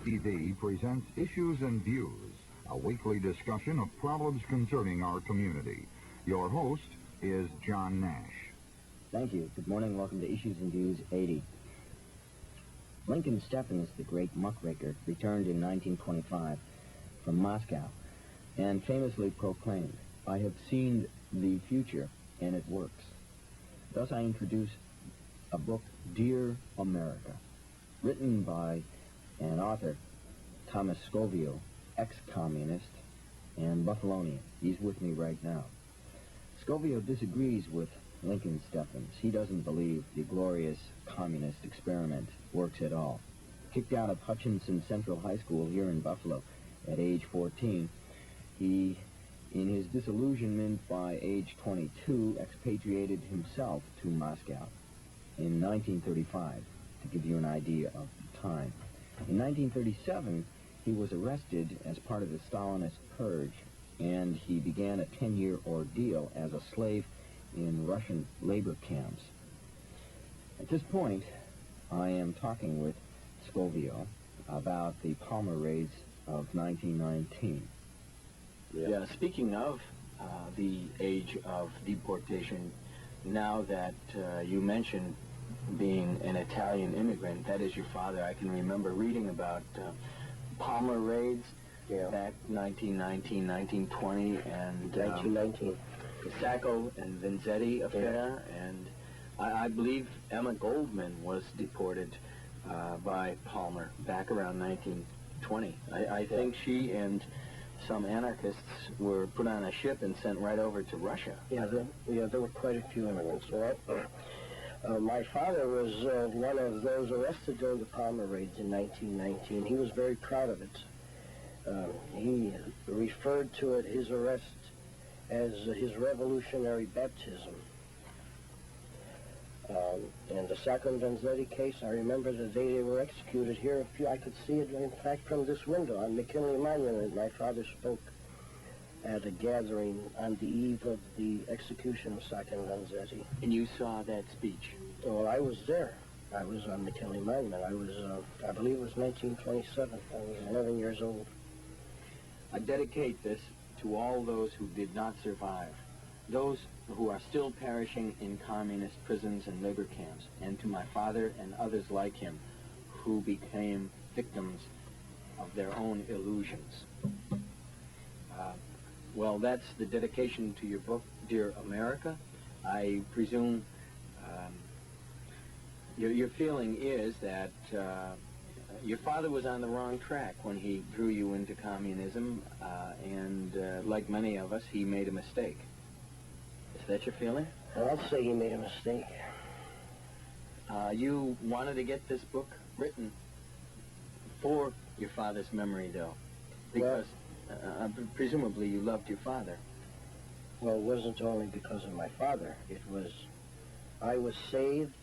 TV presents Issues and Views, a weekly discussion of problems concerning our community. Your host is John Nash. Thank you. Good morning. Welcome to Issues and Views 80. Lincoln Steffens, the great muckraker, returned in 1925 from Moscow and famously proclaimed, "I have seen the future, and it works." Thus I introduce a book, Dear America, written by an author, Thomas Sgovio, ex-communist and Buffalonian. He's with me right now. Sgovio disagrees with Lincoln Steffens. He doesn't believe the glorious communist experiment works at all. Kicked out of Hutchinson Central High School here in Buffalo at age 14, he, in his disillusionment by age 22, expatriated himself to Moscow in 1935, to give you an idea of the time. In 1937, he was arrested as part of the Stalinist purge, and he began a 10-year ordeal as a slave in Russian labor camps. At this point, I am talking with Sgovio about the Palmer raids of 1919. Yeah, speaking of the age of deportation, now that you mentioned being an Italian immigrant, that is your father, I can remember reading about Palmer raids back 1919, 1920, and 1919. the Sacco and Vanzetti affair, and I believe Emma Goldman was deported by Palmer back around 1920. I think she and some anarchists were put on a ship and sent right over to Russia. Yeah, there were quite a few immigrants. My father was one of those arrested during the Palmer raids in 1919. He was very proud of it. He referred to it, his arrest, as his revolutionary baptism. And the Sacco and Vanzetti case, I remember the day they were executed here. I could see it, in fact, from this window on McKinley Monument. My father spoke at a gathering on the eve of the execution of Sacco and Vanzetti. And you saw that speech? Well, I was there. I was on McKinley Monument. I believe it was 1927. I was 11 years old. I dedicate this to all those who did not survive, those who are still perishing in communist prisons and labor camps, and to my father and others like him who became victims of their own illusions. Well, that's the dedication to your book, Dear America. I presume your feeling is that your father was on the wrong track when he drew you into communism, and like many of us, he made a mistake. Is that your feeling? Well, I'll say he made a mistake. You wanted to get this book written for your father's memory, though, because presumably you loved your father. Well, it wasn't only because of my father. I was saved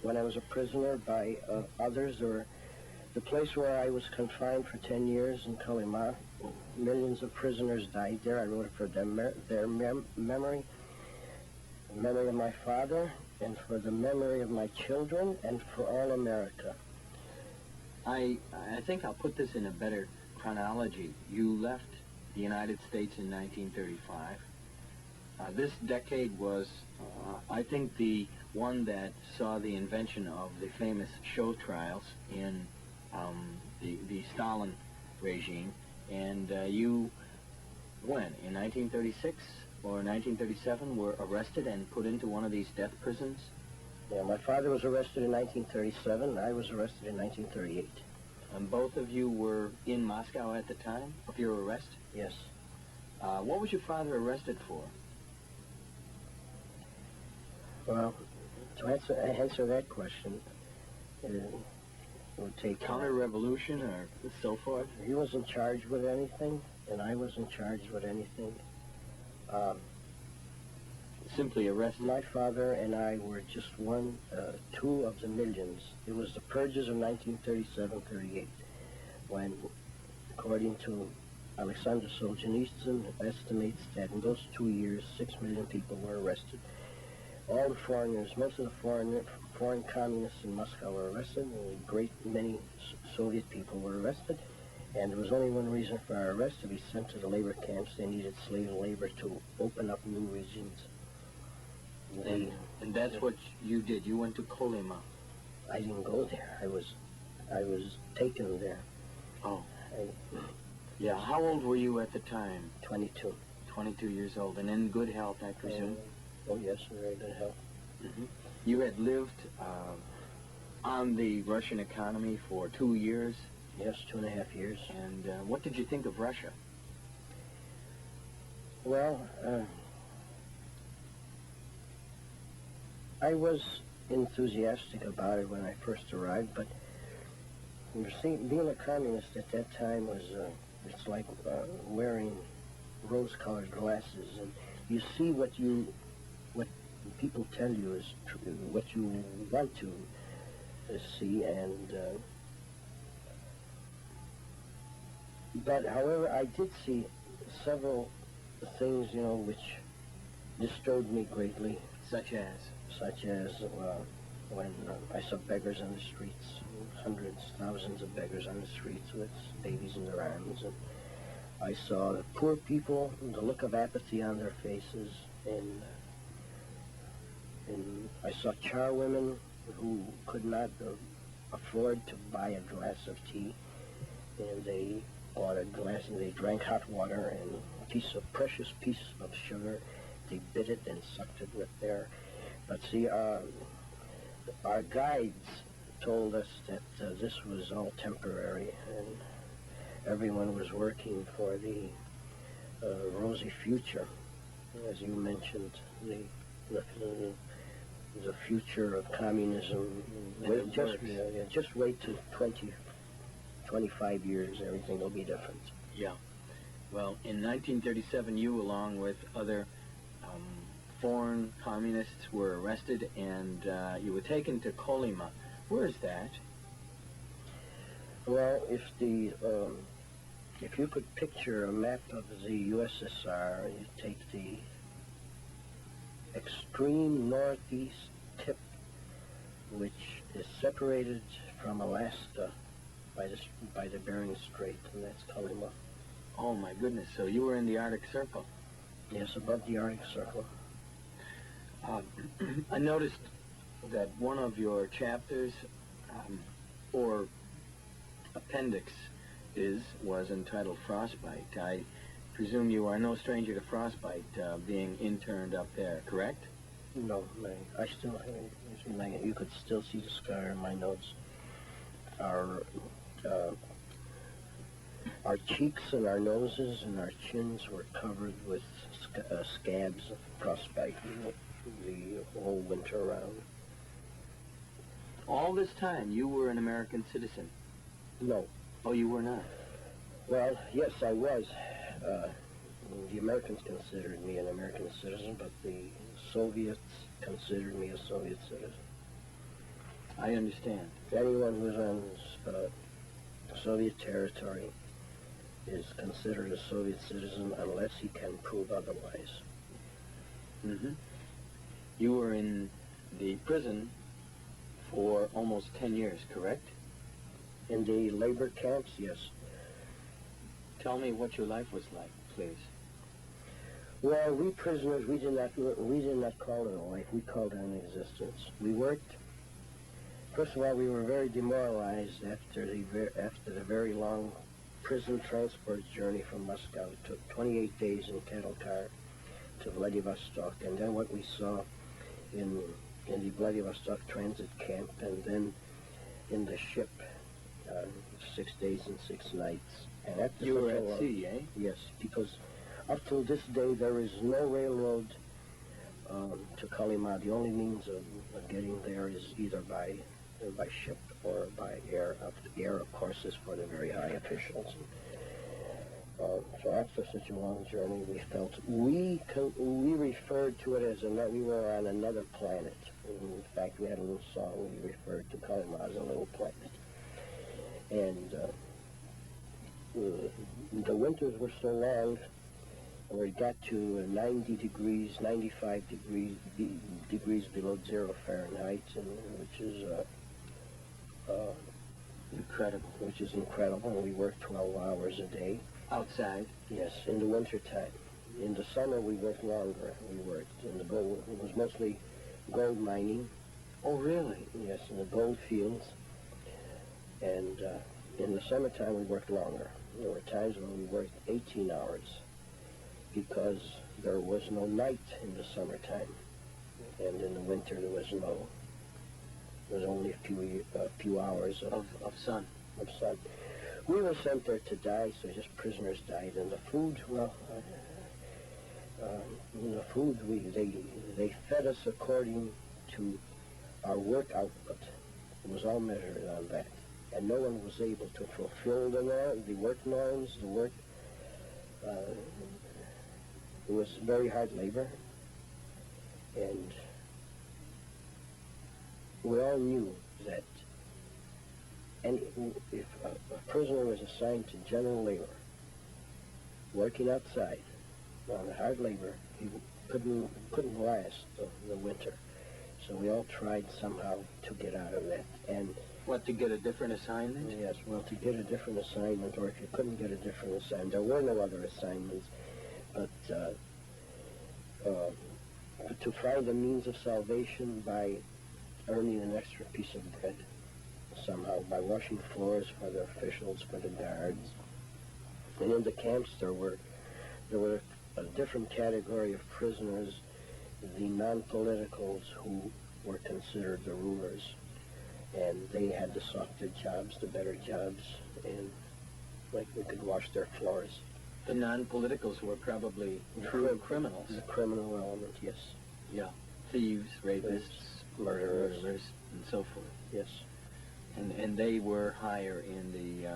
when I was a prisoner by others, or the place where I was confined for 10 years in Kolyma. Millions of prisoners died there. I wrote it for their memory, the memory of my father, and for the memory of my children, and for all America. I think I'll put this in a better chronology. You left the United States in 1935. This decade was, I think, the one that saw the invention of the famous show trials in the Stalin regime. And you, when, in 1936 or 1937, were arrested and put into one of these death prisons? Yeah, my father was arrested in 1937, and I was arrested in 1938. And both of you were in Moscow at the time of your arrest? Yes. What was your father arrested for? Well, to answer that question, it would take... Counter-revolution or so forth? He wasn't charged with anything, and I wasn't charged with anything. Simply arrested? My father and I were just two of the millions. It was the purges of 1937-38, when, according to Alexander Solzhenitsyn, estimates that in those 2 years, 6 million people were arrested. All the foreigners, most of the foreign communists in Moscow were arrested, and a great many Soviet people were arrested. And there was only one reason for our arrest: to be sent to the labor camps. They needed slave labor to open up new regions. And that's what you did. You went to Kolyma. I didn't go there. I was taken there. Oh. Yeah. How old were you at the time? 22. 22 years old, and in good health, I presume. Oh yes, very good health. Mm-hmm. You had lived on the Russian economy for 2 years. Yes, 2.5 years. And what did you think of Russia? Well, I was enthusiastic about it when I first arrived, but you see, being a communist at that time was, it's like wearing rose-colored glasses, and you see what people tell you is true, what you want to see, and but however, I did see several things, you know, which disturbed me greatly. Such as? Such as when I saw beggars on the streets, hundreds, thousands of beggars on the streets with babies in their arms, and I saw the poor people, the look of apathy on their faces, and I saw charwomen who could not afford to buy a glass of tea, and they bought a glass and they drank hot water and a precious piece of sugar. They bit it and sucked it with their. But see, our guides told us that this was all temporary, and everyone was working for the rosy future, as you mentioned, the future of communism. Just wait till 25 years, everything will be different. Yeah. Well, in 1937, you, along with other foreign communists, were arrested, and you were taken to Kolyma. Where is that? Well, if you could picture a map of the USSR, you take the extreme northeast tip, which is separated from Alaska by the Bering Strait, and that's Kolyma. Oh my goodness! So you were in the Arctic Circle. Yes, above the Arctic Circle. I noticed that one of your chapters, or appendix, was entitled Frostbite. I presume you are no stranger to frostbite, being interned up there, correct? No, I still, you could still see the scar in my nose. Our cheeks and our noses and our chins were covered with scabs of frostbite the whole winter around. All this time, you were an American citizen? No. Oh, you were not? Well, yes, I was. The Americans considered me an American citizen, but the Soviets considered me a Soviet citizen. I understand. Anyone who's on Soviet territory is considered a Soviet citizen unless he can prove otherwise. Mm-hmm. You were in the prison for almost 10 years, correct? In the labor camps, yes. Tell me what your life was like, please. Well, we prisoners, we did not call it a life. We called it an existence. We worked. First of all, we were very demoralized after the very long prison transport journey from Moscow. It took 28 days in cattle car to Vladivostok, and then what we saw in the Vladivostok transit camp, and then in the ship, 6 days and 6 nights. And after you were at sea, eh? Yes, because up till this day there is no railroad to Kolyma. The only means of getting there is either by ship or by air. Air, of course, is for the very high officials. So after such a long journey, we felt we referred to it as that we were on another planet. In fact, we had a little song we referred to Kolyma as a little planet. And the winters were so long where it got to 90 degrees, 95 degrees below 0 Fahrenheit, and which is Incredible. incredible. We worked 12 hours a day. Outside? Yes, in the winter time. In the summer, we worked longer. We worked in the gold. It was mostly gold mining. Oh, really? Yes, in the gold fields. And in the summertime, we worked longer. There were times when we worked 18 hours because there was no night in the summertime. And in the winter, there was only a few hours Of sun. of sun. We were sent there to die, so just prisoners died. And the food, well, the food, they fed us according to our work output. It was all measured on that. And no one was able to fulfill the work norms, it was very hard labor. And we all knew that if a prisoner was assigned to general labor, working outside on hard labor, he couldn't last the winter. So we all tried somehow to get out of that. And What, to get a different assignment? yes, well, to get a different assignment, or if you couldn't get a different assignment, there were no other assignments, but to find a means of salvation by earning an extra piece of bread, somehow, by washing floors for the officials, for the guards. And in the camps there were a different category of prisoners, the non-politicals, who were considered the rulers. And they had the softer jobs, the better jobs, and like we could wash their floors. The non-politicals were probably true criminals. The criminal element, yes. Yeah. Thieves, rapists, Murderers. and so forth. Yes, And they were higher in the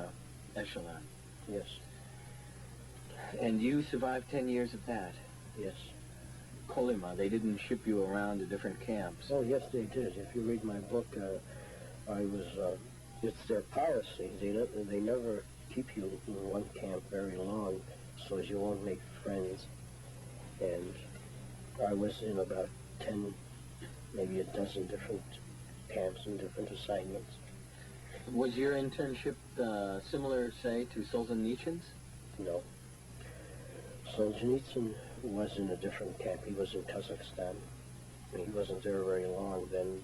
echelon. yes, And you survived 10 years of that. yes. Kolyma, they didn't ship you around to different camps. Oh, yes, they did. If you read my book, it's their policy. They never keep you in one camp very long, so as you won't make friends. And I was in about 10, maybe a dozen different camps and different assignments. Was your internship similar, say, to Solzhenitsyn's? No. Solzhenitsyn was in a different camp. He was in Kazakhstan. He wasn't there very long. Then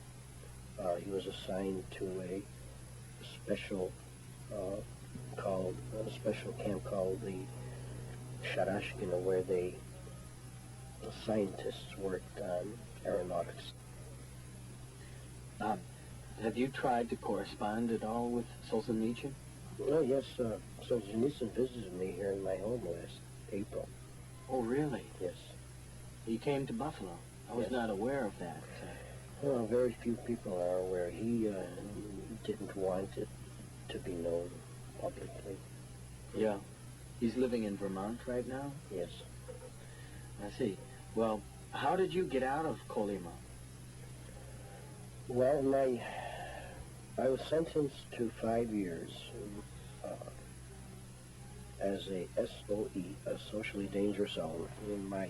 he was assigned to a special camp called the Sharashkina, where the scientists worked on aeronautics. Have you tried to correspond at all with Solzhenitsyn? Oh, yes, Solzhenitsyn visited me here in my home last April. Oh, really? Yes. He came to Buffalo. I was Yes. not aware of that. Well, very few people are aware. He didn't want it to be known publicly. Yeah. He's living in Vermont right now? Yes. I see. Well, how did you get out of Kolyma? Well, I was sentenced to 5 years as a SOE, a socially dangerous element. When my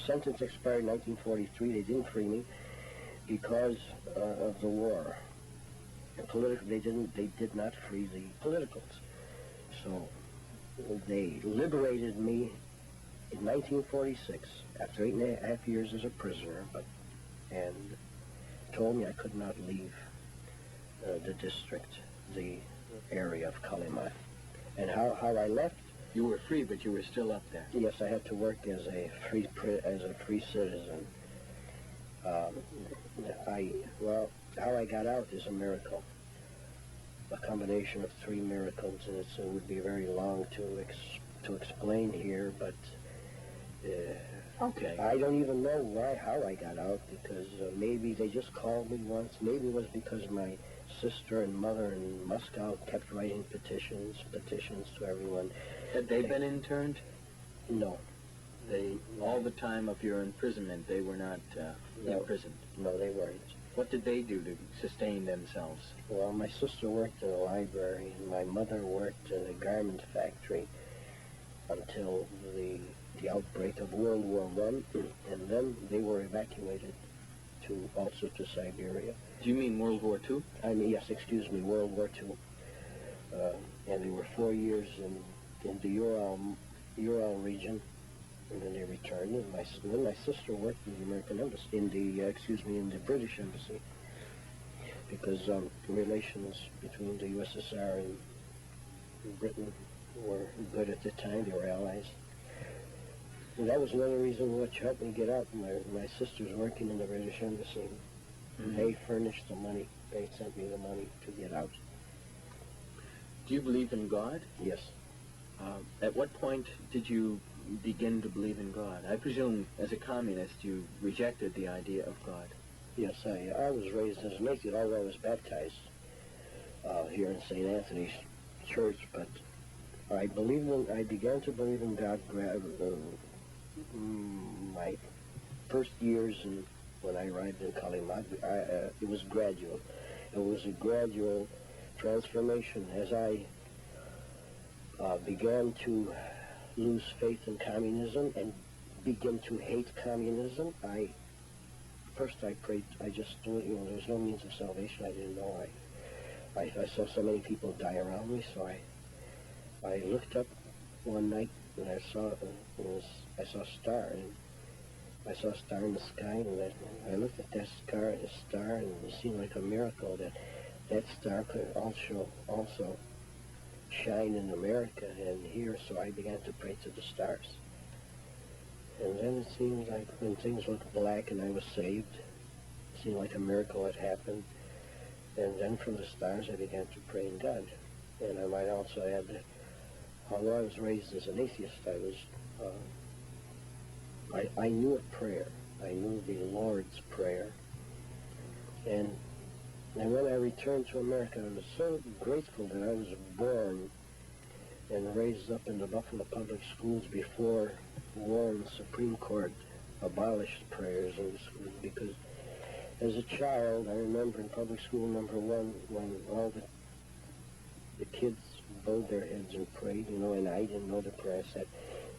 sentence expired in 1943, they didn't free me because of the war. They did not free the politicals. So they liberated me in 1946 after 8.5 years as a prisoner, and told me I could not leave the district, the area of Kolyma. And how I left? You were free, but you were still up there. Yes, I had to work as a free citizen. How I got out is a miracle, a combination of 3 miracles, and it would be very long to explain here, but Okay. I don't even know how I got out, because maybe they just called me once. Maybe it was because my sister and mother in Moscow kept writing petitions to everyone. Had they been interned? No. All the time of your imprisonment, they were not No. imprisoned. No, they weren't. What did they do to sustain themselves? Well, my sister worked in a library, and my mother worked in a garment factory until the the outbreak of World War I, and then they were evacuated also to Siberia. Do you mean World War II? I mean, yes, excuse me, World War II. And they were 4 years in the Ural region, and then they returned. And my sister worked in the American embassy, in the British embassy, because relations between the USSR and Britain were good at the time. They were allies. And that was another reason which helped me get out. My sister's working in the British embassy. Mm-hmm. They furnished the money. They sent me the money to get out. Do you believe in God? Yes. At what point did you begin to believe in God? I presume, as a communist, you rejected the idea of God. Yes, I was raised as an atheist, although I was baptized here in St. Anthony's Church, but I began to believe in God my first years when I arrived in Kalimag. It was gradual. It was a gradual transformation as I began to lose faith in communism and begin to hate communism. First I prayed, I just knew, there was no means of salvation. I didn't know. I saw so many people die around me, so I looked up one night and I saw a star, and I saw a star in the sky, and I looked at that star, and it seemed like a miracle that star could also shine in America and here, so I began to pray to the stars. And then it seemed like when things looked black and I was saved, it seemed like a miracle had happened. And then from the stars I began to pray in God. And I might also add that although I was raised as an atheist, I knew a prayer. I knew the Lord's Prayer. And when I returned to America, I was so grateful that I was born and raised up in the Buffalo Public Schools before Warren's Supreme Court abolished prayers in the schools, because as a child, I remember in public school number 1 when all the kids bowed their heads and prayed, and I didn't know the prayer I said,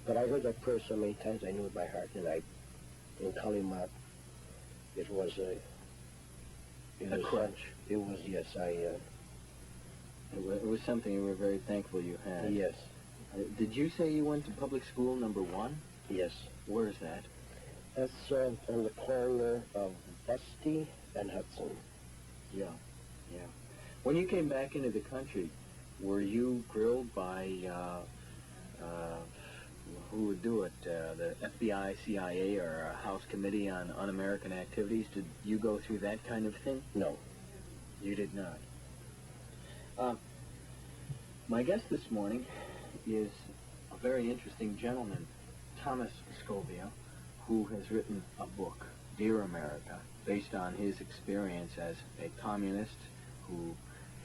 but I heard that prayer so many times I knew it by heart, and in Kalimat, it was a crunch. It was, yes, It was something you were very thankful you had. Yes. Did you say you went to public school number 1? Yes. Where is that? That's on the corner of Busty and Hudson. Yeah. When you came back into the country, were you grilled by, who would do it, the FBI, CIA, or a House Committee on Un-American Activities? Did you go through that kind of thing? No. You did not. My guest this morning is a very interesting gentleman, Thomas Sgovio, who has written a book, Dear America, based on his experience as a communist who,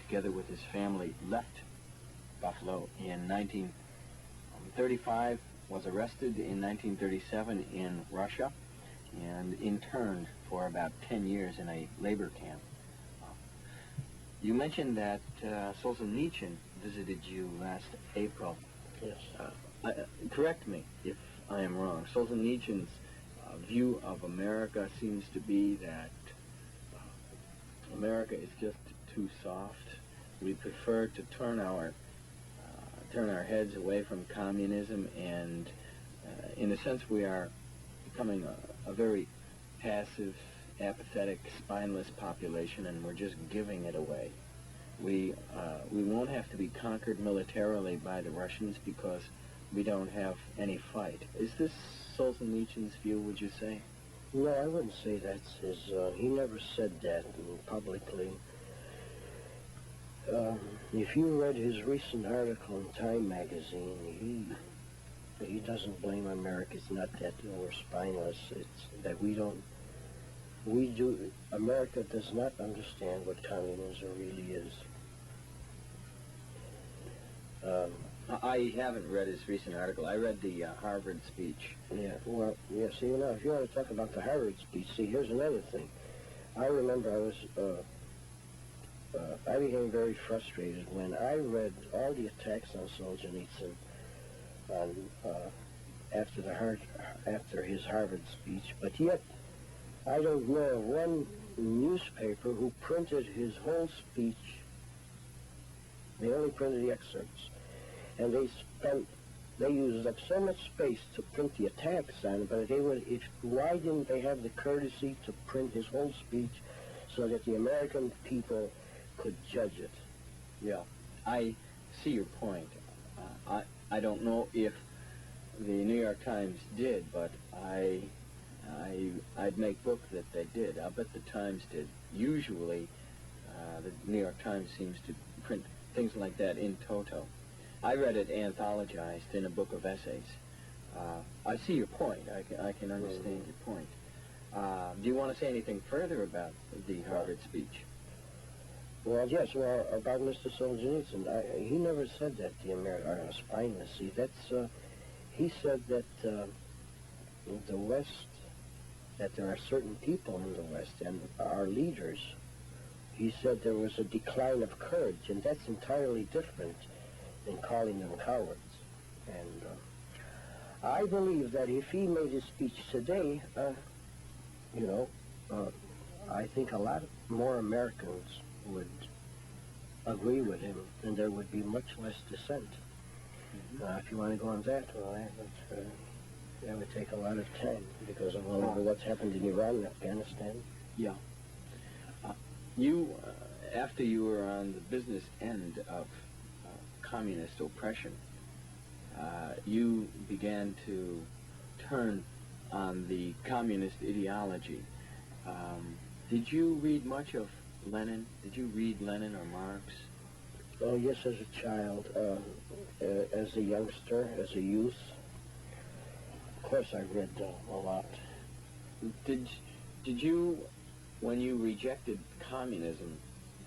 together with his family, left Buffalo in 1935, was arrested in 1937 in Russia, and interned for about 10 years in a labor camp. You mentioned that Solzhenitsyn visited you last April. Yes. Correct me if I am wrong. Solzhenitsyn's view of America seems to be that America is just too soft. We prefer to turn our heads away from communism, and in a sense we are becoming a very passive, apathetic, spineless population, and we're just giving it away. We won't have to be conquered militarily by the Russians because we don't have any fight. Is this Solzhenitsyn's view, would you say? No, I wouldn't say that's his. He never said that publicly. If you read his recent article in Time magazine, he doesn't blame America. It's not that we're spineless. It's that America does not understand what communism really is. I haven't read his recent article. I read the Harvard speech. Yeah, well, yeah, see, if you want to talk about the Harvard speech, see, here's another thing. I remember I became very frustrated when I read all the attacks on Solzhenitsyn, on after his Harvard speech, but yet I don't know of one newspaper who printed his whole speech. They only printed the excerpts, and they used up so much space to print the attacks on it, but why didn't they have the courtesy to print his whole speech so that the American people could judge it? Yeah, I see your point. I don't know if the New York Times did, but I'd make book that they did. I'll bet the Times did. Usually, the New York Times seems to print things like that in toto. I read it anthologized in a book of essays. I see your point. I can understand your point. Do you want to say anything further about the Harvard speech? Well, yes. Well, about Mr. Solzhenitsyn, he never said that the Americans are spineless. See, he said that the West, that there are certain people in the West and our leaders. He said there was a decline of courage, and that's entirely different than calling them cowards. And I believe that if he made his speech today, I think a lot more Americans would agree with him, and there would be much less dissent. Mm-hmm. If you want to go on that, well, that would take a lot of time because of all of what's happened in Iran and Afghanistan. Yeah. You, after you were on the business end of communist oppression, you began to turn on the communist ideology. Did you read much of Lenin? Did you read Lenin or Marx? Oh, yes, as a child, as a youngster, as a youth. Of course, I read a lot. Did you, when you rejected communism,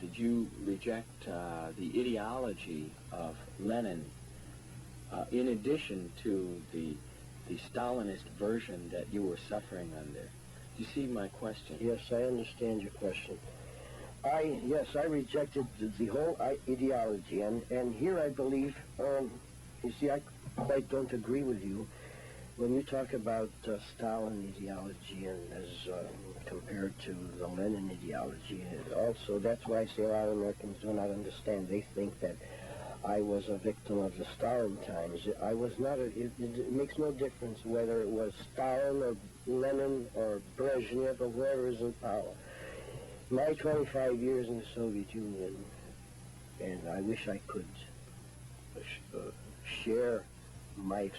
did you reject the ideology of Lenin in addition to the Stalinist version that you were suffering under? Do you see my question? Yes, I understand your question. I rejected the whole ideology, and here I believe, you see, I quite don't agree with you when you talk about Stalin ideology and as compared to the Lenin ideology. Also, that's why I say a lot of Americans do not understand. They think that I was a victim of the Stalin times. I was not. It makes no difference whether it was Stalin or Lenin or Brezhnev or whoever is in power. My 25 years in the Soviet Union, and I wish I could share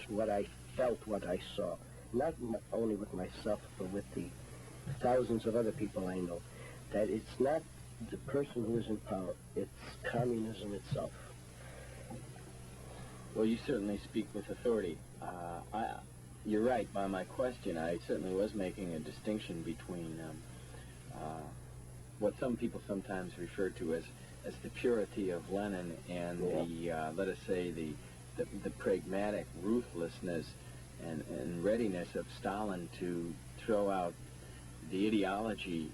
what I felt, what I saw, not only with myself, but with the thousands of other people I know, that it's not the person who is in power, it's communism itself. Well, you certainly speak with authority. You're right. By my question, I certainly was making a distinction between what some people sometimes refer to as the purity of Lenin and the, let us say, the pragmatic ruthlessness and readiness of Stalin to throw out the ideology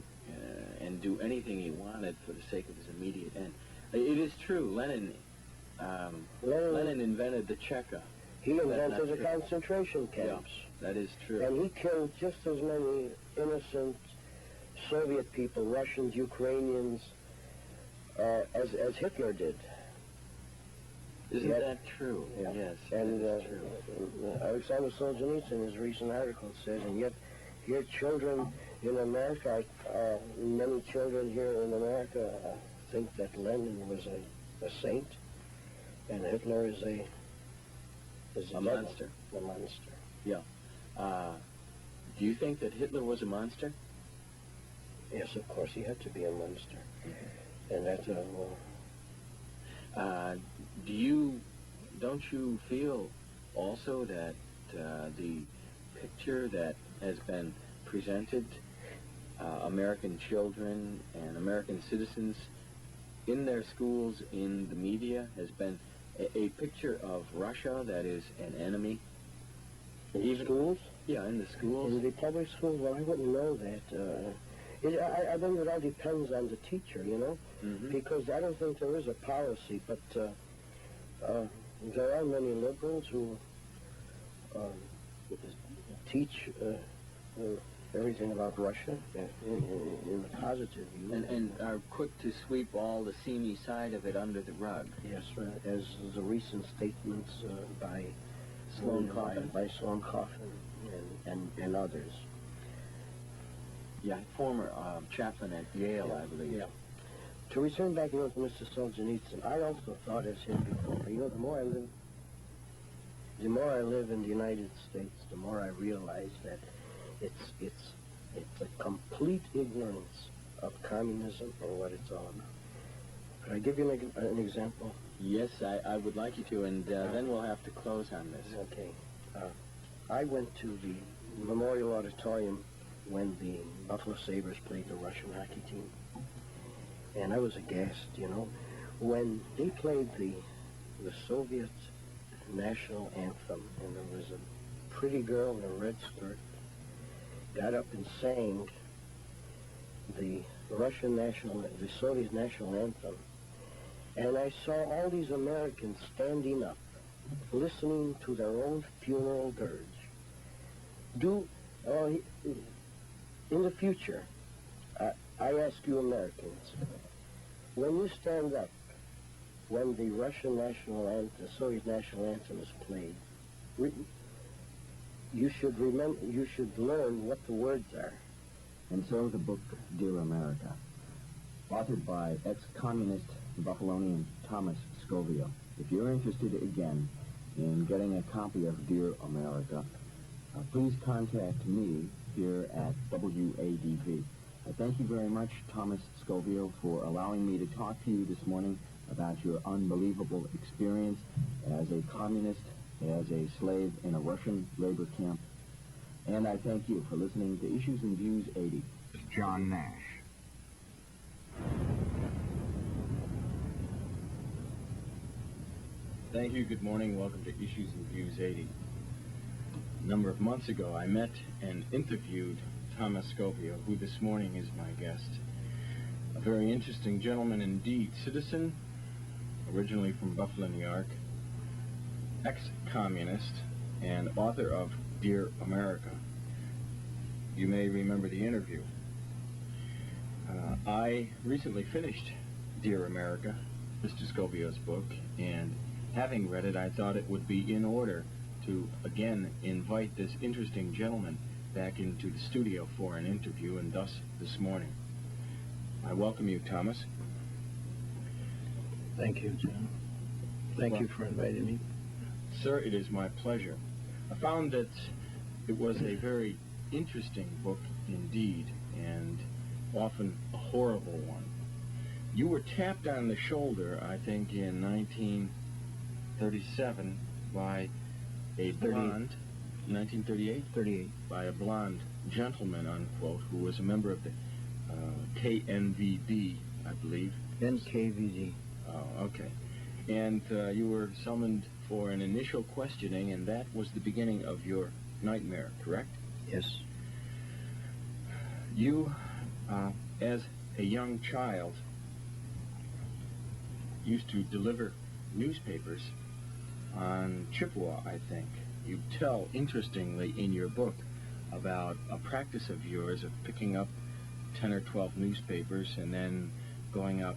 and do anything he wanted for the sake of his immediate end. It is true, Lenin invented the Cheka. He invented the concentration camps. Yeah, that is true. And he killed just as many innocent Soviet people, Russians, Ukrainians, as Hitler did. Isn't that true? Yeah. Yes, and that is true. Alexander Solzhenitsyn, in his recent article, says, and yet here children in America, many children here in America think that Lenin was a saint, and Hitler is a monster. A monster. Yeah. Do you think that Hitler was a monster? Yes, of course, he had to be a monster. Mm-hmm. And that's don't you feel also that the picture that has been presented, American children and American citizens in their schools, in the media, has been a picture of Russia that is an enemy? In schools? Yeah, in the schools. In the public schools? Well, I wouldn't know that. I think it all depends on the teacher, you know, because I don't think there is a policy, but there are many liberals who teach everything about Russia in a positive view. And are quick to sweep all the seamy side of it under the rug. Yes, as the recent statements by Sloan Coffin. by Sloan Coffin and others. Yeah, former chaplain at Yale, I believe. Yeah. To return back, to Mr. Solzhenitsyn, I also thought as him before. The more I live in the United States, the more I realize that it's a complete ignorance of communism or what it's all about. Could I give you an example? Yes, I would like you to, and then we'll have to close on this. Okay. I went to the Memorial Auditorium when the Buffalo Sabres played the Russian hockey team. And I was aghast, when they played the Soviet national anthem, and there was a pretty girl in a red skirt got up and sang the Soviet national anthem, and I saw all these Americans standing up, listening to their own funeral dirge. In the future, I ask you Americans, when you stand up, when the Russian national anthem, the Soviet national anthem is played, you should learn what the words are. And so the book, Dear America, authored by ex-communist Buffalonian Thomas Sgovio. If you're interested, again, in getting a copy of Dear America, please contact me here at WADV. I thank you very much, Thomas Sgovio, for allowing me to talk to you this morning about your unbelievable experience as a communist, as a slave in a Russian labor camp. And I thank you for listening to Issues and Views 80. John Nash. Thank you. Good morning. Welcome to Issues and Views 80. A number of months ago, I met and interviewed Thomas Sgovio, who this morning is my guest. A very interesting gentleman indeed. Citizen, originally from Buffalo, New York, ex-communist, and author of Dear America. You may remember the interview. I recently finished Dear America, Mr. Sgovio's book, and having read it, I thought it would be in order to again invite this interesting gentleman back into the studio for an interview, and thus this morning. I welcome you, Thomas. Thank you, John. Thank you for inviting me. Sir, it is my pleasure. I found that it was a very interesting book indeed, and often a horrible one. You were tapped on the shoulder, I think, in 1937 by a blonde, 1938? 38. By a blonde gentleman, unquote, who was a member of the KNVD, I believe. NKVD. Oh, okay. And you were summoned for an initial questioning, and that was the beginning of your nightmare, correct? Yes. You, as a young child, used to deliver newspapers on Chippewa, I think. You tell, interestingly, in your book about a practice of yours of picking up 10 or 12 newspapers and then going up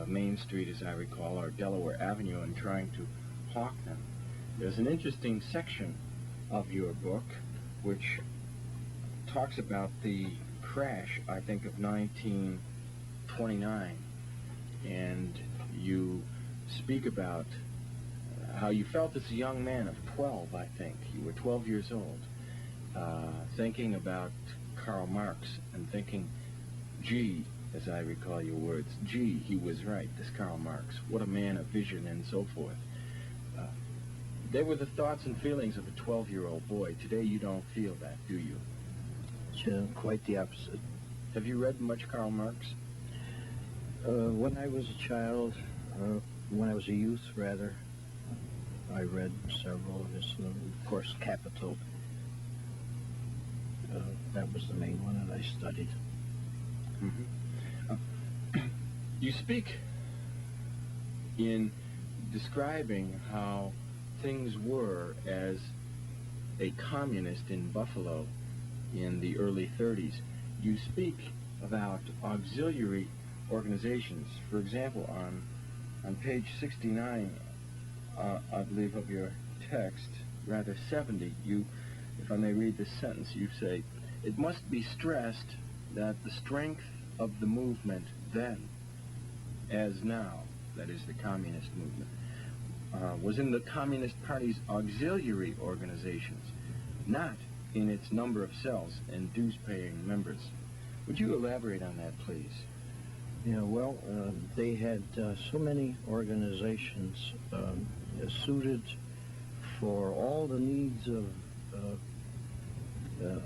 Main Street, as I recall, or Delaware Avenue, and trying to hawk them. There's an interesting section of your book which talks about the crash, I think, of 1929, and you speak about how you felt as a young man of 12, I think. You were 12 years old, thinking about Karl Marx and thinking, gee, as I recall your words, gee, he was right, this Karl Marx. What a man of vision, and so forth. They were the thoughts and feelings of a 12-year-old boy. Today you don't feel that, do you? Quite the opposite. Have you read much Karl Marx? When I was a child, when I was a youth, rather, I read several of his, of course, Capital. That was the main one that I studied. Mm-hmm. You speak in describing how things were as a communist in Buffalo in the early 30s. You speak about auxiliary organizations. For example, on page 69, I believe, of your text, rather 70, you, if I may read this sentence, you say, "It must be stressed that the strength of the movement then, as now," that is the communist movement, was in the Communist Party's auxiliary organizations, not in its number of cells and dues-paying members. Would you elaborate on that, please? Yeah, well, they had so many organizations suited for all the needs of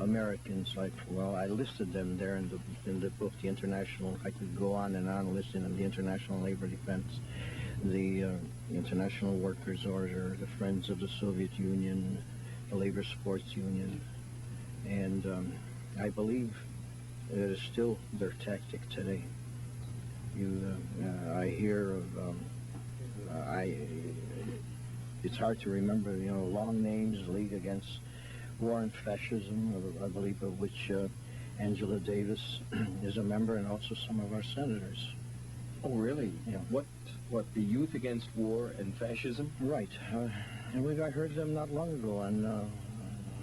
Americans. Like, well, I listed them there in the book, the International. I could go on and on listing them: the International Labor Defense, the International Workers' Order, the Friends of the Soviet Union, the Labor Sports Union, and I believe it is still their tactic today. I hear of, it's hard to remember, long names: League Against War and Fascism, I believe, of which Angela Davis is a member, and also some of our senators. Oh, really? Yeah. What, the Youth Against War and Fascism? Right. And I heard them not long ago on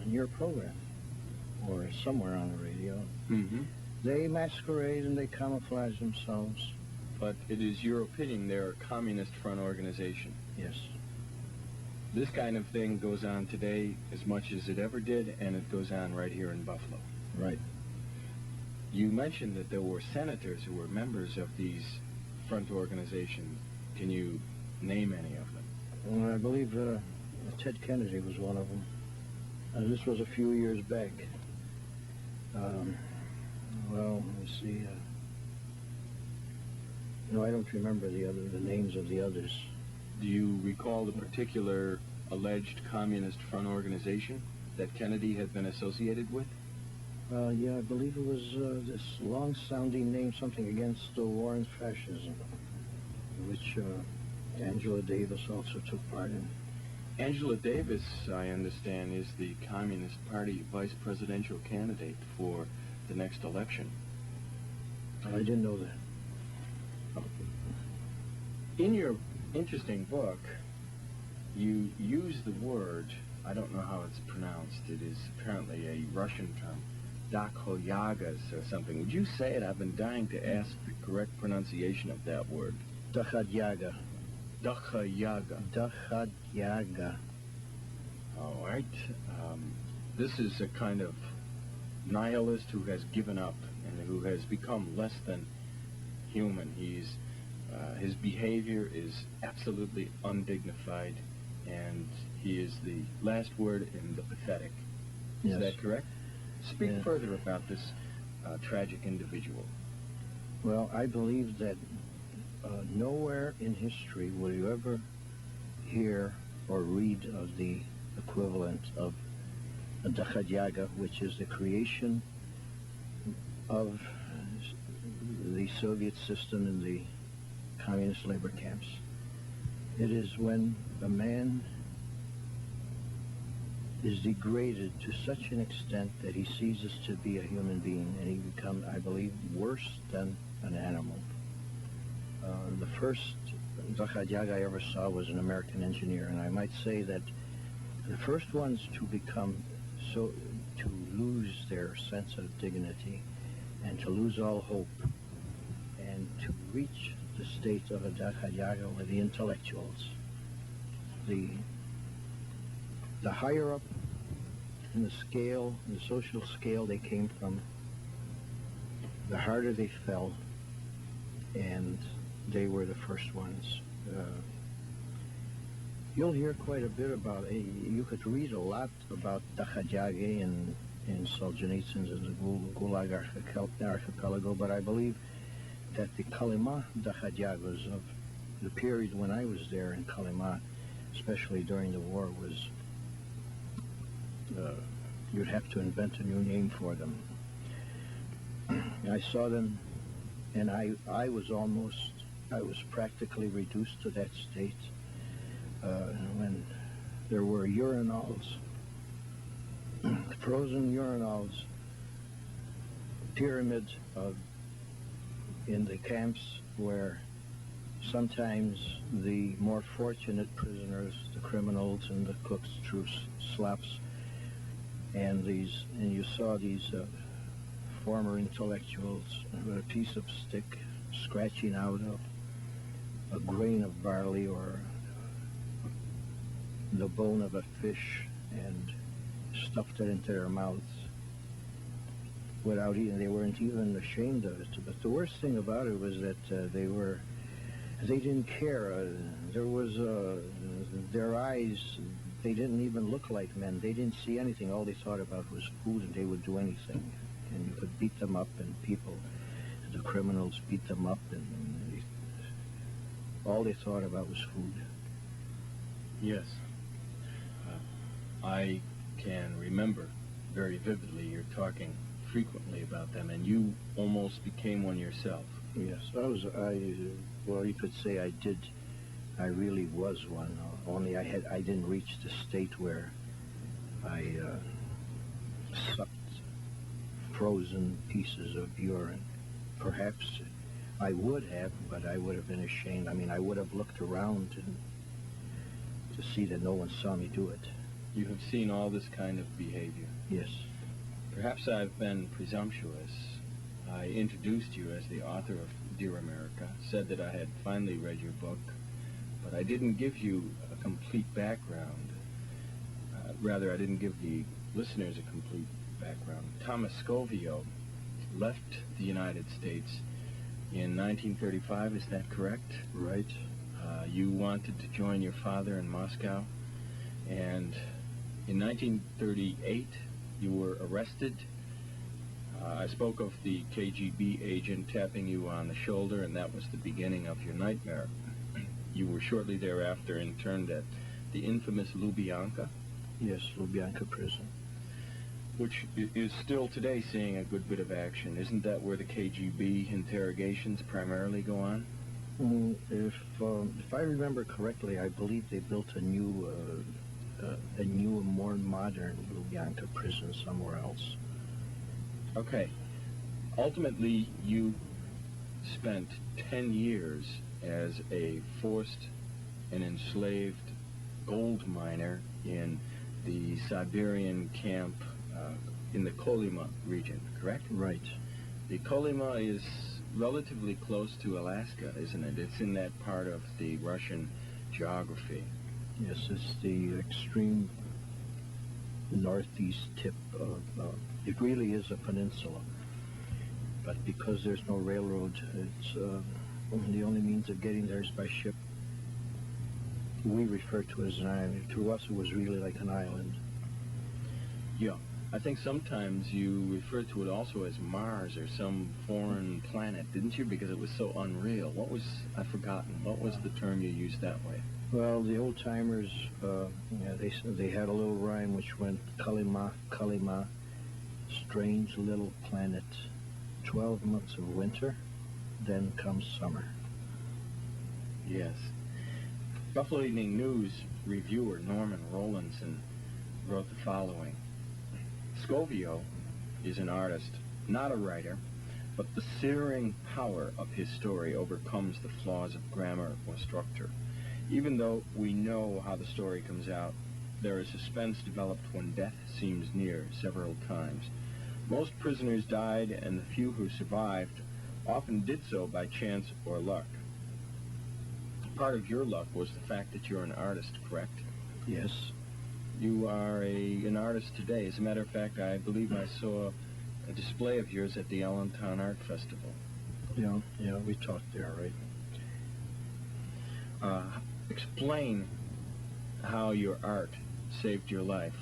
your program, or somewhere on the radio. Mm-hmm. They masquerade and they camouflage themselves. But it is your opinion they're a communist front organization. Yes. This kind of thing goes on today as much as it ever did, and it goes on right here in Buffalo. Right. You mentioned that there were senators who were members of these front organizations. Can you name any of them? Well, I believe Ted Kennedy was one of them. This was a few years back. Well, let me see. No, I don't remember the names of the others. Do you recall the particular alleged communist front organization that Kennedy had been associated with? Yeah, I believe it was this long-sounding name, something against the war and fascism, which Angela Davis also took part in. Angela Davis, I understand, is the Communist Party vice presidential candidate for the next election. I didn't know that. In your interesting book, you use the word, I don't know how it's pronounced, it is apparently a Russian term, dakhoyagas or something. Would you say it? I've been dying to ask the correct pronunciation of that word. Dakhadyaga. Dakhoyaga. Dakhadyaga. All right. This is a kind of nihilist who has given up and who has become less than human. His behavior is absolutely undignified, and he is the last word in the pathetic. Is that correct? Speak further about this tragic individual. Well, I believe that nowhere in history will you ever hear or read of the equivalent of a Dakhadyaga, which is the creation of the Soviet system in the communist labor camps. It is when a man is degraded to such an extent that he ceases to be a human being, and he becomes, I believe, worse than an animal. The first Dakhadyaga I ever saw was an American engineer, and I might say that the first ones to lose their sense of dignity and to lose all hope and to reach the state of a Dakhadyaga were the intellectuals. The higher up in the scale, in the social scale they came from, the harder they fell, and they were the first ones. You'll hear quite a bit about it. You could read a lot about Dakhadyaga in Solzhenitsyn's the Gulag Archipelago, but I believe that the Kolyma Dakhadyagas of the period when I was there in Kolyma, especially during the war, was you'd have to invent a new name for them. I saw them, and I was practically reduced to that state when there were urinals frozen urinals, pyramids in the camps where sometimes the more fortunate prisoners, the criminals and the cooks, threw slops, and you saw these former intellectuals with a piece of stick scratching out a grain of barley or the bone of a fish and stuffed it into their mouths without eating. They weren't even ashamed of it. But the worst thing about it was that they didn't care. Their eyes, they didn't even look like men. They didn't see anything. All they thought about was food, and they would do anything. And you could beat them up, and the criminals beat them up, and all they thought about was food. Yes. I can remember very vividly you're talking frequently about them, and you almost became one yourself. Yes, well, you could say I really was one, only I didn't reach the state where I sucked frozen pieces of urine. Perhaps I would have, but I would have been ashamed. I mean, I would have looked around to see that no one saw me do it. You have seen all this kind of behavior. Yes. Perhaps I've been presumptuous. I introduced you as the author of Dear America, said that I had finally read your book, but I didn't give you a complete background. Rather, I didn't give the listeners a complete background. Thomas Sgovio left the United States in 1935, is that correct? Right. You wanted to join your father in Moscow, and in 1938 you were arrested. I spoke of the KGB agent tapping you on the shoulder, and that was the beginning of your nightmare. You were shortly thereafter interned at the infamous Lubyanka. Yes, Lubyanka prison. Which is still today seeing a good bit of action. Isn't that where the KGB interrogations primarily go on? If I remember correctly, I believe they built a new, more modern Lubyanka prison somewhere else. Okay. Ultimately, you spent 10 years as a forced and enslaved gold miner in the Siberian camp in the Kolyma region, correct? Right. The Kolyma is relatively close to Alaska, isn't it? It's in that part of the Russian geography. Yes, it's the extreme northeast tip of, it really is a peninsula. But because there's no railroad, it's the only means of getting there is by ship. We refer to it as an island. To us, it was really like an island. Yeah. I think sometimes you refer to it also as Mars or some foreign planet, didn't you? Because it was so unreal. I've forgotten. What was the term you used that way? Well, the old-timers, they had a little rhyme which went, Kalima, Kalima, strange little planet, 12 months of winter, then comes summer. Yes. Buffalo Evening News reviewer Norman Rowlandson wrote the following. Sgovio is an artist, not a writer, but the searing power of his story overcomes the flaws of grammar or structure. Even though we know how the story comes out, there is suspense developed when death seems near several times. Most prisoners died, and the few who survived often did so by chance or luck. Part of your luck was the fact that you're an artist, correct? Yes. You are an artist today. As a matter of fact, I believe I saw a display of yours at the Allentown Art Festival. Yeah, we talked there, right? Explain how your art saved your life.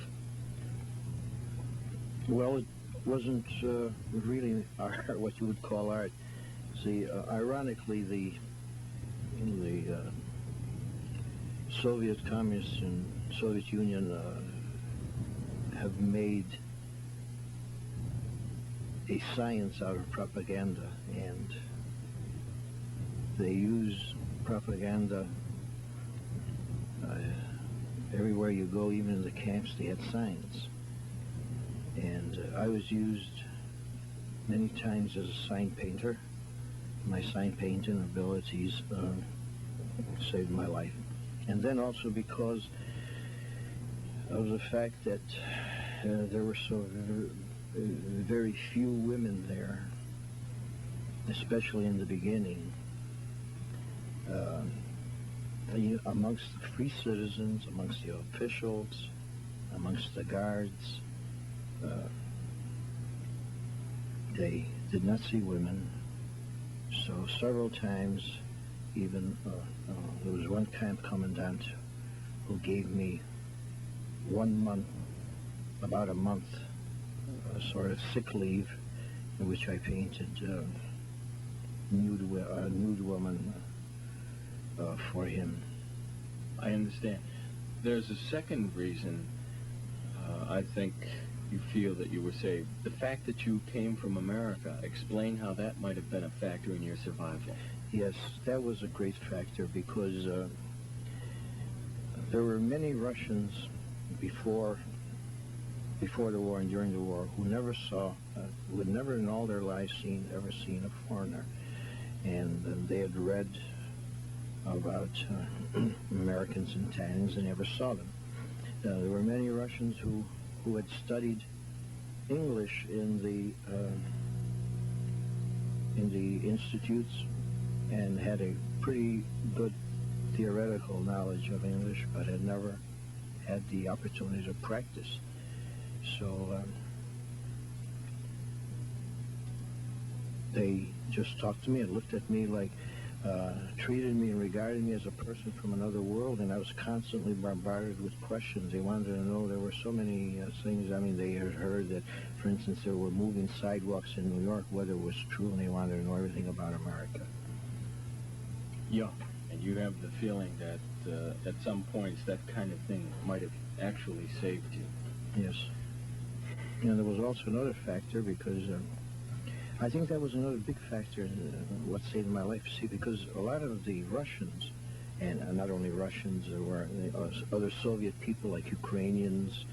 Well, it wasn't really art, what you would call art. See, ironically, the Soviet communists and Soviet Union have made a science out of propaganda, and they use propaganda everywhere you go. Even in the camps, they had signs. And I was used many times as a sign painter. My sign painting abilities saved my life. And then also because of the fact that there were so very few women there, especially in the beginning. Amongst the free citizens, amongst the officials, amongst the guards, they did not see women. So several times, even there was one camp commandant who gave me 1 month, about a month, sort of sick leave, in which I painted nude woman for him. I understand. There's a second reason I think you feel that you were saved. The fact that you came from America. Explain how that might have been a factor in your survival. Yes, that was a great factor because there were many Russians before the war and during the war who never saw, who had never in all their lives ever seen a foreigner. And they had read about Americans in tannings and never saw them. There were many Russians who had studied English in the institutes and had a pretty good theoretical knowledge of English, but had never had the opportunity to practice. So they just talked to me and looked at me like, treated me and regarded me as a person from another world, and I was constantly bombarded with questions. They wanted to know, there were so many things. I mean, they had heard that, for instance, there were moving sidewalks in New York, whether it was true, and they wanted to know everything about America. Yeah, and you have the feeling that at some points that kind of thing might have actually saved you. Yes. And there was also another factor, because I think that was another big factor in what saved my life. See, because a lot of the Russians, and not only Russians, there were other Soviet people like Ukrainians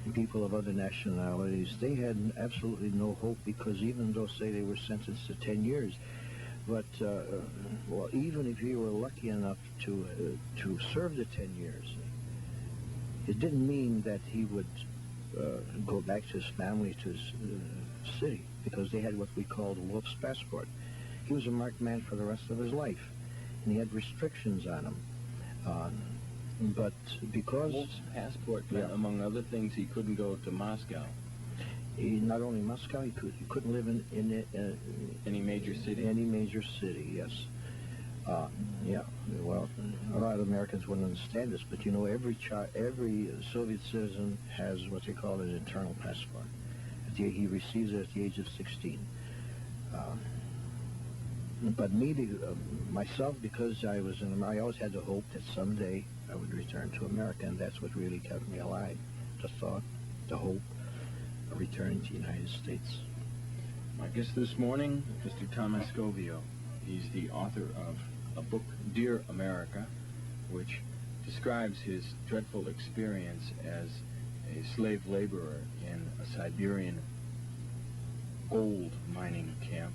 and people of other nationalities, they had absolutely no hope, because even though, say, they were sentenced to 10 years, but well, even if he were lucky enough to serve the 10 years, it didn't mean that he would go back to his family, to his city, because they had what we called a wolf's passport. He was a marked man for the rest of his life, and he had restrictions on him. But because... Wolf's passport, yeah, among other things, he couldn't go to Moscow. Not only Moscow, he couldn't live in any major city? Any major city, yes. Yeah, well, a lot of Americans wouldn't understand this, but you know, every Soviet citizen has what they call an internal passport. He receives it at the age of 16. But me, myself, because I was in America, I always had the hope that someday I would return to America, and that's what really kept me alive. The thought, the hope of returning to the United States. My guest this morning, Mr. Thomas Sgovio. He's the author of a book, Dear America, which describes his dreadful experience as a slave laborer in a Siberian gold mining camp,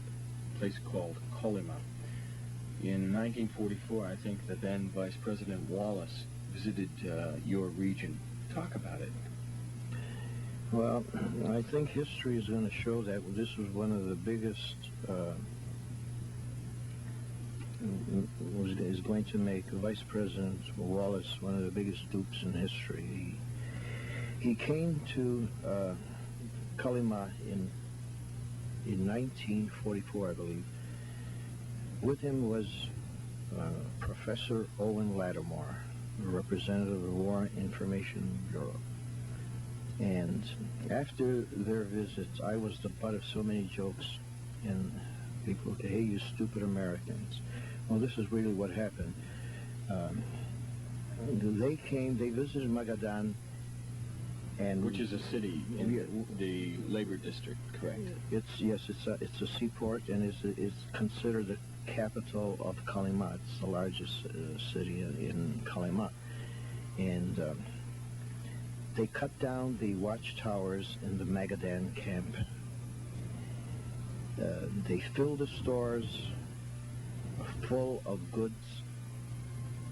a place called Kolyma. In 1944, I think the then Vice President Wallace visited your region. Talk about it. Well, I think history is going to show that this was one of the biggest, is going to make Vice President Wallace one of the biggest dupes in history. He came to Kolyma in 1944, I believe. With him was Professor Owen Lattimore, a representative of the War Information Bureau. And after their visits, I was the butt of so many jokes, and people would say, "Hey, you stupid Americans." Well, this is really what happened. They came, they visited Magadan, and which is a city in the labor district, correct? It's a seaport, and it's considered the capital of Kolyma. It's the largest city in Kolyma, and They cut down the watchtowers in the Magadan camp. They filled the stores full of goods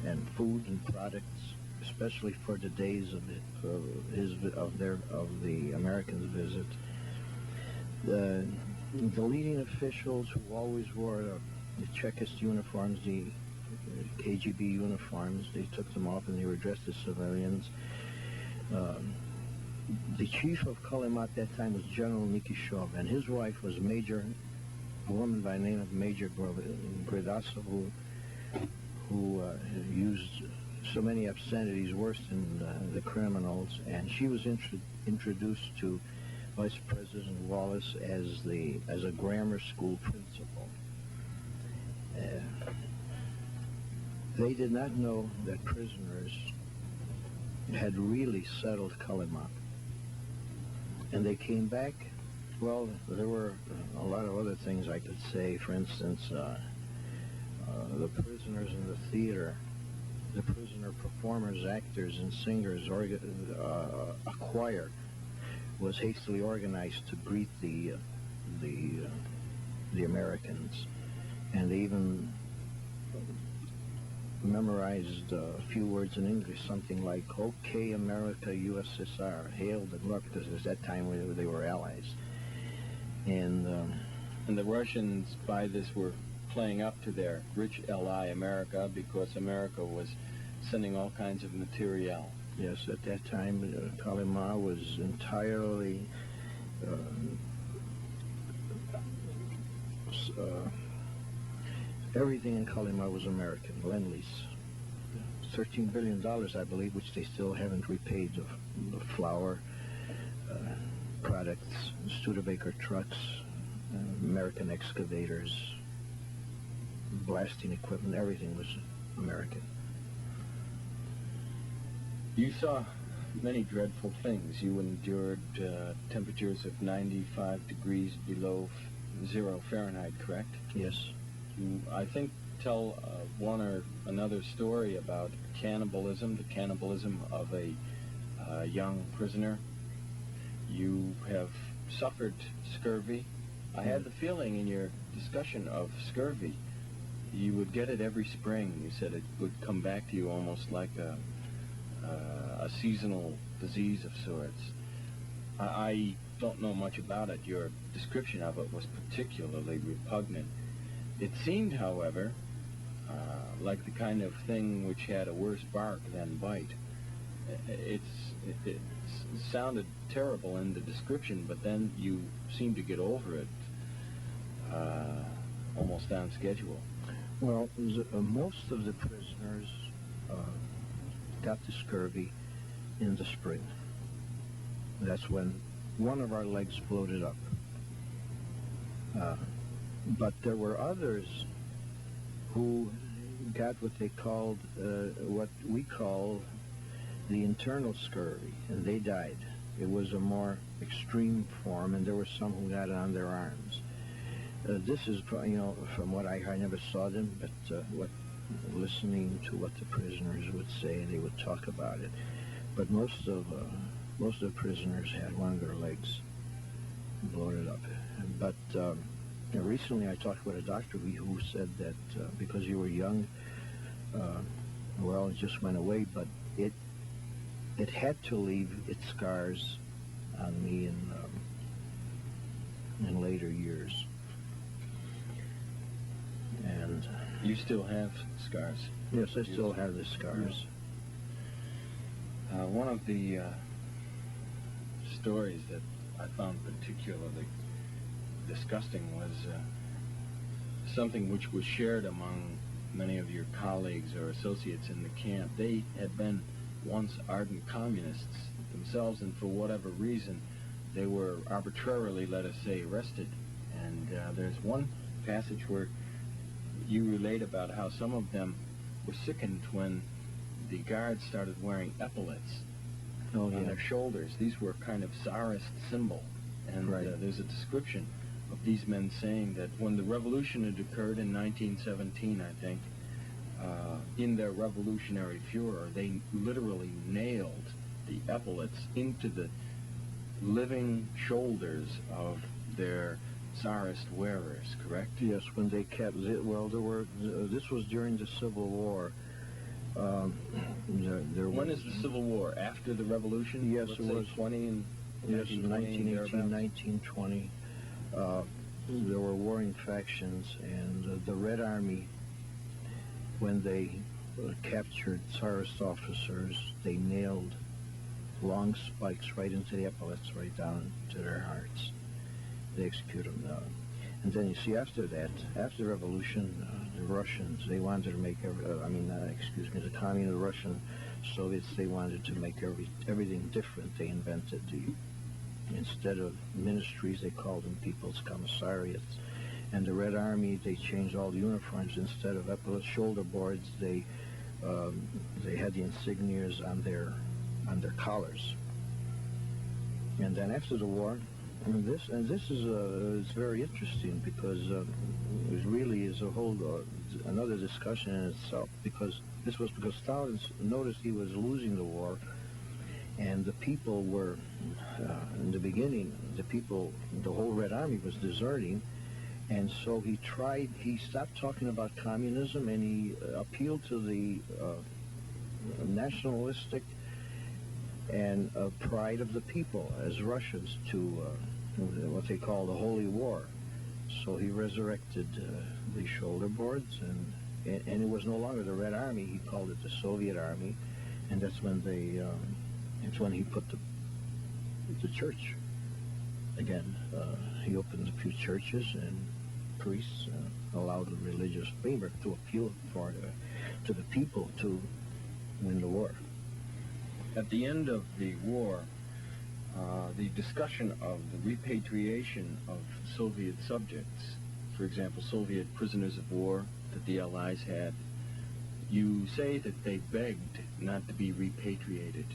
and food and products, especially for the days of the Americans' visit. The leading officials who always wore the Chekist uniforms, the KGB uniforms, they took them off and they were dressed as civilians. The chief of Kolyma at that time was General Nikishov, and his wife was a woman by the name of Major Gradasov, who used so many obscenities worse than the criminals, and she was introduced to Vice President Wallace as a grammar school principal. They did not know that prisoners had really settled Kolyma. And they came back. Well, there were a lot of other things I could say. For instance, the prisoners in the theater, the prisoner performers, actors, and singers, a choir was hastily organized to greet the Americans, and they even memorized a few words in English, something like "Okay, America, USSR, hail the glory," because at that time they were allies. And the Russians, by this, were playing up to their rich ally America, because America was sending all kinds of material. Yes, at that time, Kolyma was entirely everything in Kolyma was American. Lend-Lease, $13 billion, I believe, which they still haven't repaid. The flour products, Studebaker trucks, American excavators, blasting equipment, everything was American. You saw many dreadful things. You endured temperatures of 95 degrees below 0 Fahrenheit, correct? Yes. You, I think, tell one or another story about cannibalism, the cannibalism of a young prisoner. You have suffered scurvy. I had the feeling in your discussion of scurvy, you would get it every spring. You said it would come back to you almost like a seasonal disease of sorts. I don't know much about it. Your description of it was particularly repugnant. It seemed, however, like the kind of thing which had a worse bark than bite. It sounded terrible in the description, but then you seemed to get over it almost on schedule. Well, most of the prisoners got the scurvy in the spring. That's when one of our legs bloated up. But there were others who got what they called, what we call the internal scurvy, and they died. It was a more extreme form, and there were some who got it on their arms. This is, from what I never saw them, but listening to what the prisoners would say, they would talk about it. But most of the prisoners had one of their legs bloated up. But recently I talked with a doctor who said that because you were young, well, it just went away, but it had to leave its scars on me in later years. And you still have scars? Yes, I still have the scars. One of the stories that I found particularly disgusting was something which was shared among many of your colleagues or associates in the camp. They had been once ardent communists themselves, and for whatever reason, they were arbitrarily, let us say, arrested. And there's one passage where you relate about how some of them were sickened when the guards started wearing epaulets on their shoulders. These were kind of Tsarist symbol. And there's a description of these men saying that when the revolution had occurred in 1917, I think, in their revolutionary furor, they literally nailed the epaulets into the living shoulders of their Tsarist wearers, correct? Yes, when they kept it, well, there were. This was during the Civil War. When is the Civil War? After the Revolution? Yes, Let's it say was. 20 and Yes, 1918, 1920. There were warring factions, and the Red Army, when they captured Tsarist officers, they nailed long spikes right into the epaulets, right down to their hearts. They executed them. And then you see, after that, after the revolution, the Russians, they wanted to make the communist Russian Soviets, they wanted to make everything different. They invented instead of ministries, they called them people's commissariats. And the Red Army, they changed all the uniforms. Instead of epaulets, shoulder boards, they had the insignias on their collars. And then after the war, this is it's very interesting, because it really is a whole another discussion in itself, because Stalin noticed he was losing the war, and the people were in the beginning, the whole Red Army was deserting, and so he stopped talking about communism, and he appealed to the nationalistic and pride of the people as Russians to what they call the Holy War. So he resurrected the shoulder boards, and it was no longer the Red Army. He called it the Soviet Army, and that's when he put the church again. He opened a few churches, and priests allowed the religious favor to appeal to the people to win the war. At the end of the war, the discussion of the repatriation of Soviet subjects, for example, Soviet prisoners of war that the Allies had, you say that they begged not to be repatriated,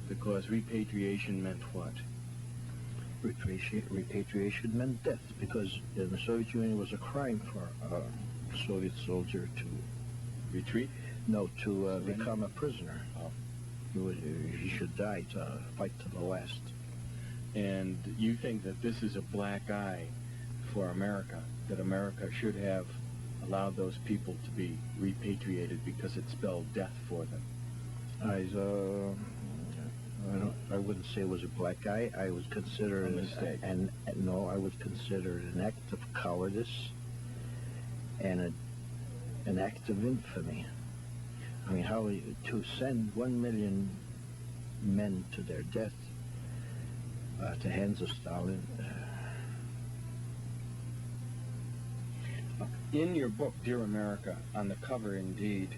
because repatriation meant what? Repatriation meant death, because in the Soviet Union it was a crime for a Soviet soldier to retreat? No, to become a prisoner. Oh. He should die to fight to the last. And you think that this is a black eye for America, that America should have allowed those people to be repatriated because it spelled death for them? I wouldn't say it was a black eye. I would consider a mistake. I would consider it an act of cowardice and an act of infamy. I mean, how to send 1 million men to their death at the hands of Stalin. In your book, Dear America, on the cover, indeed,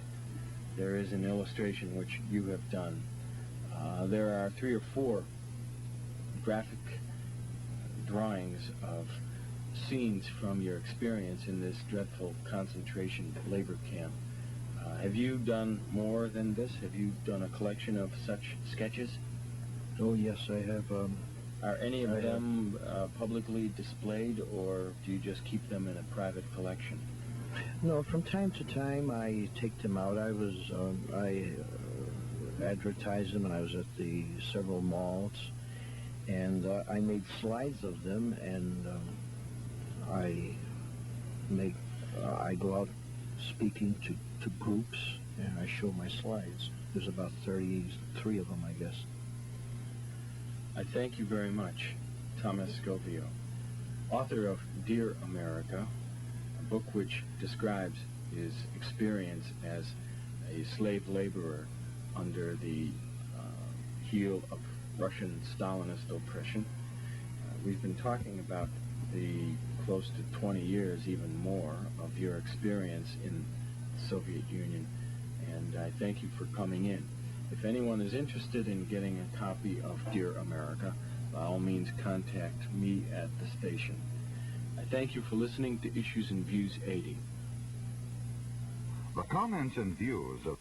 there is an illustration which you have done. There are 3 or 4 graphic drawings of scenes from your experience in this dreadful concentration labor camp. Have you done more than this? Have you done a collection of such sketches? Oh, yes, I have. Are any of them publicly displayed, or do you just keep them in a private collection? No, from time to time I take them out. I advertised them, and I was at the several malls, and I made slides of them, and I go out speaking to groups, and I show my slides. There's about 33 of them, I guess. I thank you very much, Thomas Sgovio, author of Dear America, a book which describes his experience as a slave laborer under the heel of Russian Stalinist oppression. We've been talking about the close to 20 years, even more, of your experience in the Soviet Union, and I thank you for coming in. If anyone is interested in getting a copy of Dear America, by all means contact me at the station. I thank you for listening to Issues and Views 80. The comments and views of